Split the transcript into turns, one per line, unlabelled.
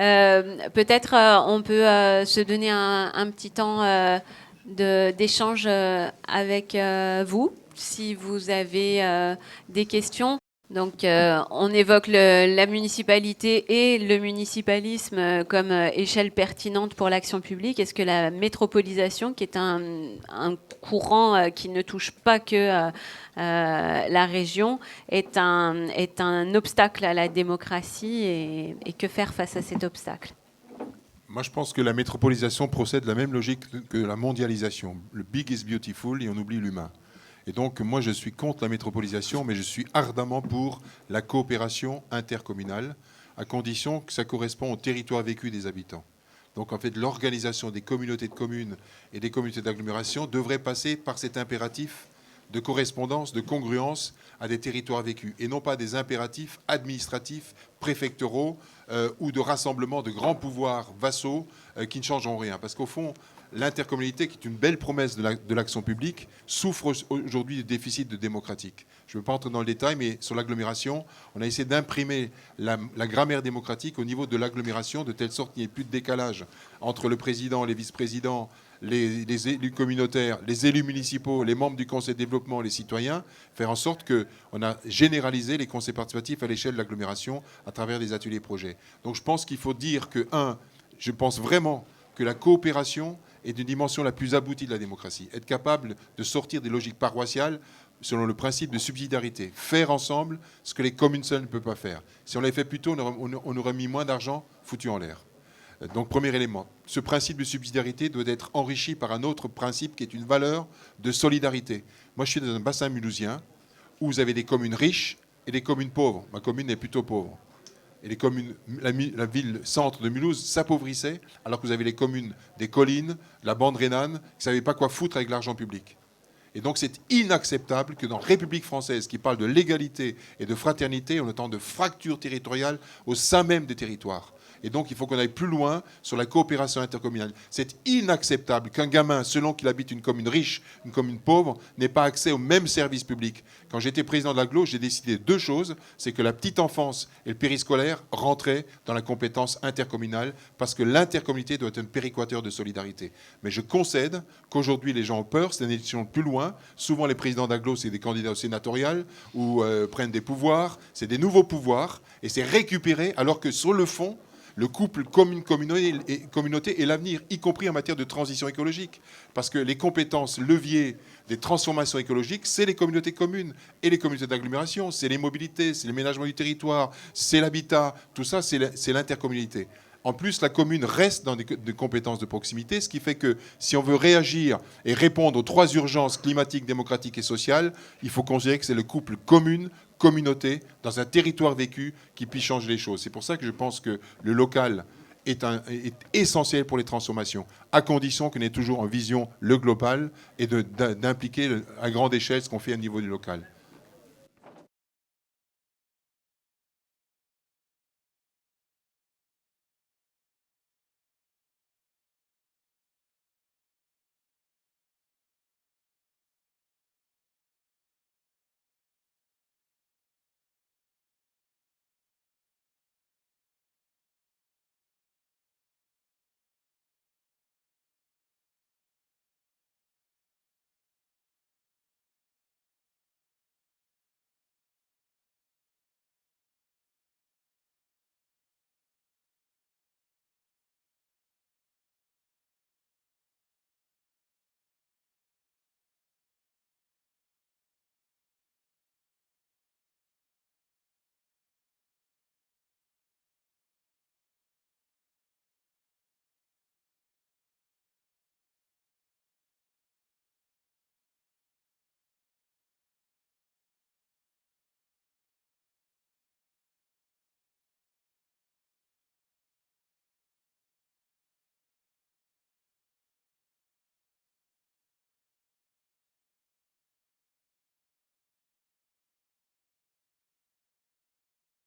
Peut-être on peut se donner un petit temps d'échange avec vous, si vous avez des questions. Donc, on évoque la municipalité et le municipalisme comme échelle pertinente pour l'action publique. Est-ce que la métropolisation, qui est un courant qui ne touche pas que la région, est un obstacle à la démocratie et que faire face à cet obstacle?
Moi, je pense que la métropolisation procède de la même logique que la mondialisation. Le big is beautiful et on oublie l'humain. Et donc, moi, je suis contre la métropolisation, mais je suis ardemment pour la coopération intercommunale, à condition que ça correspond au territoire vécu des habitants. Donc, en fait, l'organisation des communautés de communes et des communautés d'agglomération devrait passer par cet impératif de correspondance, de congruence à des territoires vécus, et non pas des impératifs administratifs, préfectoraux ou de rassemblement de grands pouvoirs vassaux qui ne changeront rien. Parce qu'au fond, l'intercommunalité, qui est une belle promesse de l'action publique, souffre aujourd'hui du déficit de démocratique. Je ne veux pas entrer dans le détail, mais sur l'agglomération, on a essayé d'imprimer la grammaire démocratique au niveau de l'agglomération, de telle sorte qu'il n'y ait plus de décalage entre le président, les vice-présidents, les élus communautaires, les élus municipaux, les membres du conseil de développement, les citoyens, faire en sorte qu'on a généralisé les conseils participatifs à l'échelle de l'agglomération à travers des ateliers projets. Donc je pense qu'il faut dire que, je pense vraiment que la coopération est une dimension la plus aboutie de la démocratie. Être capable de sortir des logiques paroissiales selon le principe de subsidiarité. Faire ensemble ce que les communes seules ne peuvent pas faire. Si on l'avait fait plus tôt, on aurait mis moins d'argent foutu en l'air. Donc, premier élément, ce principe de subsidiarité doit être enrichi par un autre principe qui est une valeur de solidarité. Moi, je suis dans un bassin mulhousien où vous avez des communes riches et des communes pauvres. Ma commune est plutôt pauvre. Et les communes, la ville centre de Mulhouse s'appauvrissait, alors que vous avez les communes des collines, la bande rhénane, qui ne savaient pas quoi foutre avec l'argent public. Et donc c'est inacceptable que dans la République française, qui parle de l'égalité et de fraternité, on ait tant de fractures territoriales au sein même des territoires. Et donc, il faut qu'on aille plus loin sur la coopération intercommunale. C'est inacceptable qu'un gamin, selon qu'il habite une commune riche, une commune pauvre, n'ait pas accès aux mêmes services publics. Quand j'étais président de l'agglo, j'ai décidé deux choses. C'est que la petite enfance et le périscolaire rentraient dans la compétence intercommunale parce que l'intercommunalité doit être un péréquateur de solidarité. Mais je concède qu'aujourd'hui, les gens ont peur. C'est une élection plus loin. Souvent, les présidents d'agglo, c'est des candidats au sénatorial ou prennent des pouvoirs. C'est des nouveaux pouvoirs et c'est récupéré alors que sur le fond, le couple commune-communauté est l'avenir, y compris en matière de transition écologique. Parce que les compétences leviers des transformations écologiques, c'est les communautés communes et les communautés d'agglomération, c'est les mobilités, c'est l'aménagement du territoire, c'est l'habitat, tout ça, c'est l'intercommunalité. En plus, la commune reste dans des compétences de proximité, ce qui fait que si on veut réagir et répondre aux trois urgences climatiques, démocratiques et sociales, il faut considérer que c'est le couple communauté, dans un territoire vécu qui puisse changer les choses. C'est pour ça que je pense que le local est essentiel pour les transformations, à condition qu'on ait toujours en vision le global et d'impliquer à grande échelle ce qu'on fait au niveau du local.